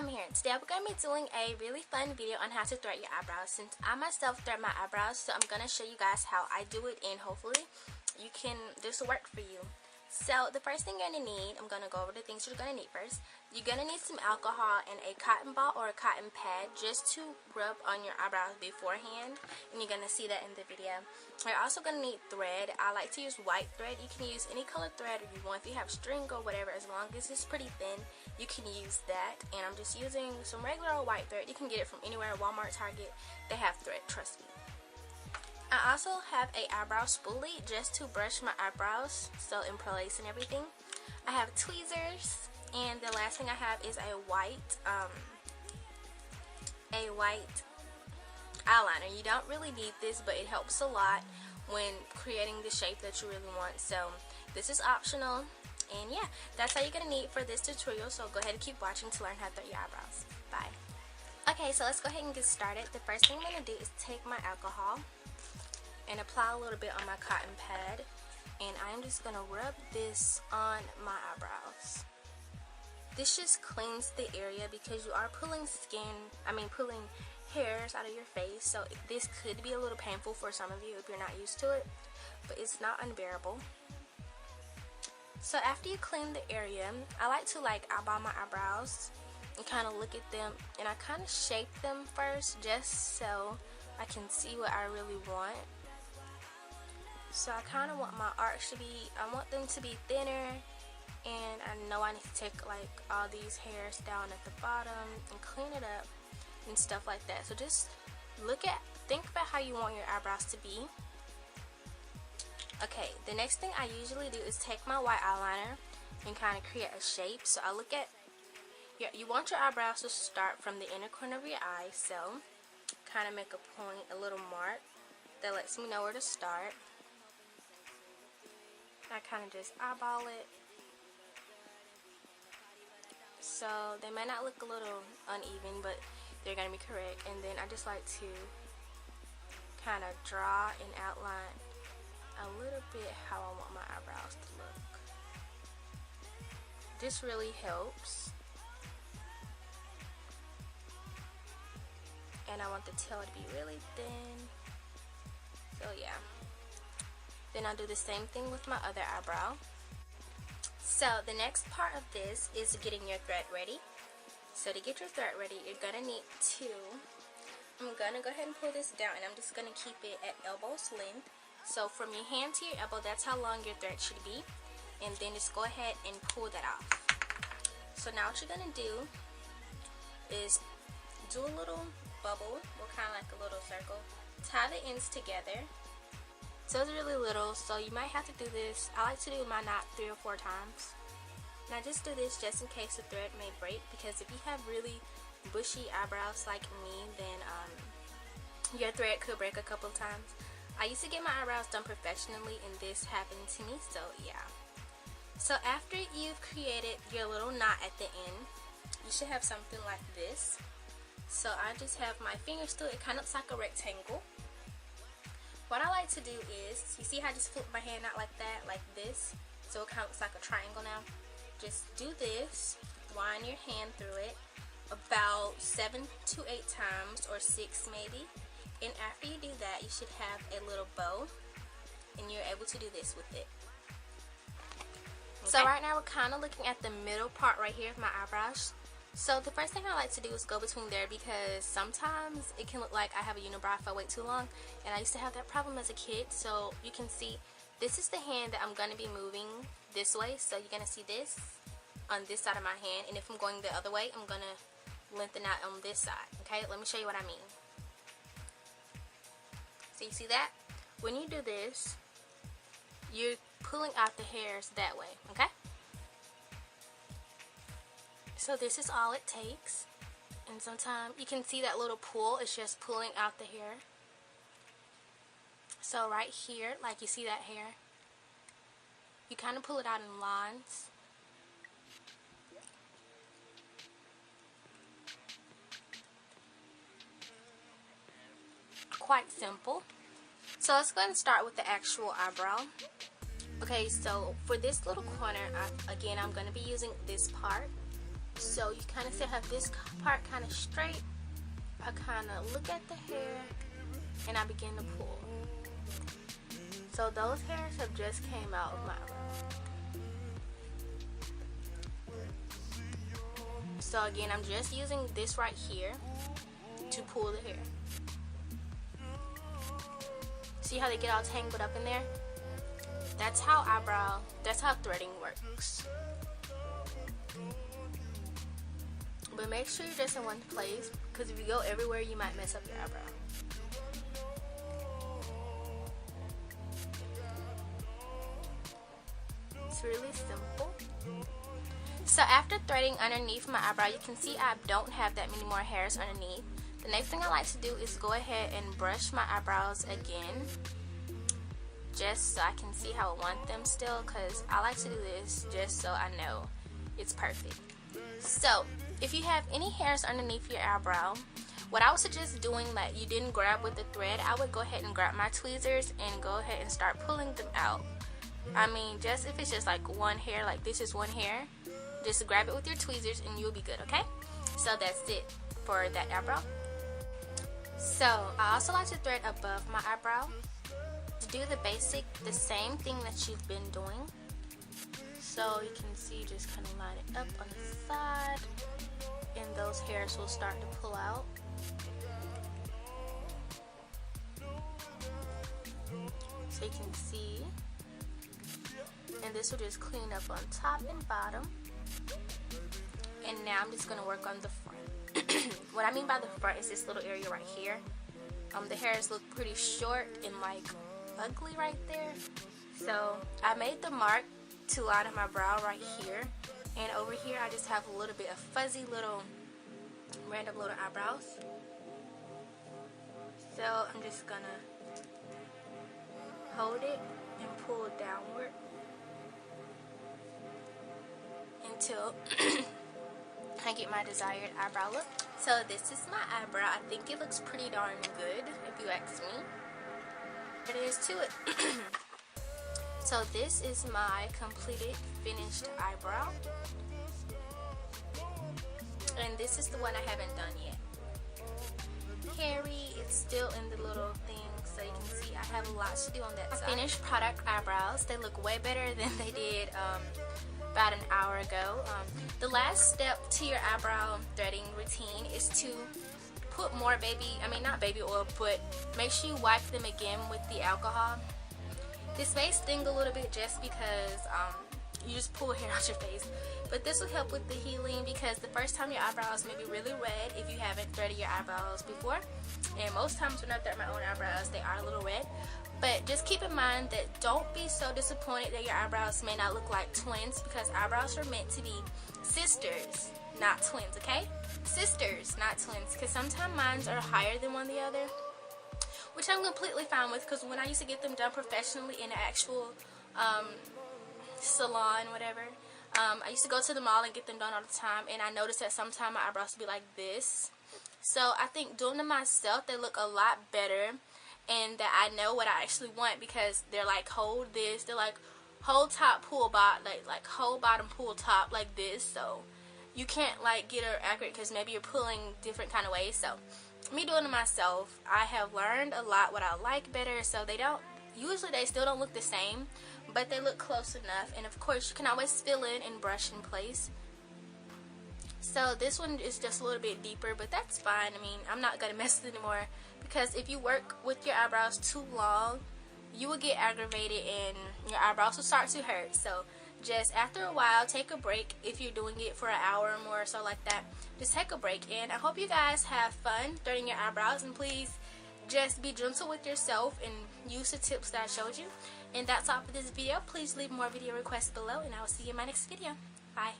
Tommie here. Today we're going to be doing a really fun video on how to thread your eyebrows. Since I myself thread my eyebrows, so I'm going to show you guys how I do it, and hopefully this will work for you. So the first thing you're going to need, I'm going to go over the things you're going to need first. You're going to need some alcohol and a cotton ball or a cotton pad just to rub on your eyebrows beforehand, and you're going to see that in the video. You're also going to need thread. I like to use white thread. You can use any color thread if you want. If you have string or whatever, as long as it's pretty thin, you can use that. And I'm just using some regular white thread. You can get it from anywhere, Walmart, Target. They have thread, trust me. I also have a eyebrow spoolie just to brush my eyebrows, so in place and everything. I have tweezers, and the last thing I have is a white eyeliner. You don't really need this, but it helps a lot when creating the shape that you really want. So this is optional, and yeah, that's all you're gonna need for this tutorial. So go ahead and keep watching to learn how to thread your eyebrows. Bye. Okay, so let's go ahead and get started. The first thing I'm gonna do is take my alcohol and apply a little bit on my cotton pad, and I'm just gonna rub this on my eyebrows. This just cleans the area because you are pulling hairs out of your face, so this could be a little painful for some of you if you're not used to it, but it's not unbearable. So after you clean the area, I like to eyeball my eyebrows and kind of look at them, and I kind of shape them first just so I can see what I really want. So I kind of want my arch to be, I want them to be thinner, and I know I need to take all these hairs down at the bottom and clean it up and stuff like that. So just think about how you want your eyebrows to be. Okay, the next thing I usually do is take my white eyeliner and kind of create a shape. So I look at, you want your eyebrows to start from the inner corner of your eye, so kind of make a point, a little mark that lets me know where to start. I kind of just eyeball it, so they may not look a little uneven, but they're going to be correct. And then I just like to kind of draw and outline a little bit how I want my eyebrows to look. This really helps. And I want the tail to be really thin, so yeah. Then I'll do the same thing with my other eyebrow. So the next part of this is getting your thread ready. So to get your thread ready, you're going to need I'm going to go ahead and pull this down, and I'm just going to keep it at elbow's length. So from your hand to your elbow, that's how long your thread should be. And then just go ahead and pull that off. So now what you're going to do is do a little bubble, or kind of like a little circle. Tie the ends together. So it's really little, so you might have to do this. I like to do my knot 3 or 4 times. And I just do this just in case the thread may break, because if you have really bushy eyebrows like me, then your thread could break a couple times. I used to get my eyebrows done professionally, and this happened to me, so yeah. So after you've created your little knot at the end, you should have something like this. So I just have my fingers through it. Kind of looks like a rectangle. What I like to do is, you see how I just flip my hand out like that, like this, so it kind of looks like a triangle now. Just do this, wind your hand through it about 7 to 8 times, or 6 maybe. And after you do that, you should have a little bow, and you're able to do this with it. Okay. So right now we're kind of looking at the middle part right here of my eyebrows. So the first thing I like to do is go between there, because sometimes it can look like I have a unibrow if I wait too long, and I used to have that problem as a kid. So you can see this is the hand that I'm going to be moving this way, so you're going to see this on this side of my hand, and if I'm going the other way, I'm going to lengthen out on this side. Okay, let me show you what I mean. So you see that? When you do this, you're pulling out the hairs that way, okay? So this is all it takes, and sometimes you can see that little pull, it's just pulling out the hair. So right here, like you see that hair, you kind of pull it out in lines. Quite simple. So let's go ahead and start with the actual eyebrow. Okay, so for this little corner, again, I'm going to be using this part. So you kind of still have this part kind of straight. I kind of look at the hair and I begin to pull. So those hairs have just came out of my eyebrow. So again, I'm just using this right here to pull the hair. See how they get all tangled up in there? That's how threading works. But make sure you're just in one place, because if you go everywhere, you might mess up your eyebrow. It's really simple. So after threading underneath my eyebrow, you can see I don't have that many more hairs underneath. The next thing I like to do is go ahead and brush my eyebrows again, just so I can see how I want them still, because I like to do this just so I know it's perfect. So if you have any hairs underneath your eyebrow, what I would suggest doing that you didn't grab with the thread, I would go ahead and grab my tweezers and go ahead and start pulling them out. I mean, just if it's just like one hair, like this is one hair, just grab it with your tweezers and you'll be good, okay? So that's it for that eyebrow. So I also like to thread above my eyebrow to do the same thing that you've been doing. So you can see, just kind of line it up on the side and those hairs will start to pull out. So you can see, and this will just clean up on top and bottom. And now I'm just going to work on the front. What I mean by the front is this little area right here. The hairs look pretty short and like ugly right there. So I made the mark to line up my brow right here. And over here I just have a little bit of fuzzy little random little eyebrows. So I'm just going to hold it and pull it downward until I get my desired eyebrow look. So this is my eyebrow. I think it looks pretty darn good if you ask me. It is to it. So this is my completed finished eyebrow. And this is the one I haven't done yet. Hairy, it's still in the little thing, so you can see I have a lot to do on that side. Finished product eyebrows, they look way better than they did about an hour ago. The last step to your eyebrow threading routine is to put more not baby oil, but make sure you wipe them again with the alcohol. This may sting a little bit just because you just pull hair out your face, but this will help with the healing, because the first time your eyebrows may be really red if you haven't threaded your eyebrows before, and most times when I thread my own eyebrows they are a little red. But just keep in mind that don't be so disappointed that your eyebrows may not look like twins, because eyebrows are meant to be sisters, not twins, okay? Sisters, not twins, because sometimes mine are higher than one the other, which I'm completely fine with, because when I used to get them done professionally in an actual salon, whatever, I used to go to the mall and get them done all the time, and I noticed that sometimes my eyebrows would be like this. So I think doing them myself, they look a lot better, and that I know what I actually want, because they're like hold this, they're like whole top pull bottom, like whole bottom pull top like this, so you can't like get her accurate because maybe you're pulling different kind of ways. So me doing it myself, I have learned a lot what I like better. So they still don't look the same, but they look close enough, and of course you can always fill in and brush in place. So this one is just a little bit deeper, but that's fine. I mean, I'm not going to mess with it anymore, because if you work with your eyebrows too long, you will get aggravated and your eyebrows will start to hurt. So just after a while, take a break. If you're doing it for an hour or more or so like that, just take a break. And I hope you guys have fun threading your eyebrows, and please just be gentle with yourself and use the tips that I showed you. And that's all for this video. Please leave more video requests below, and I will see you in my next video. Bye.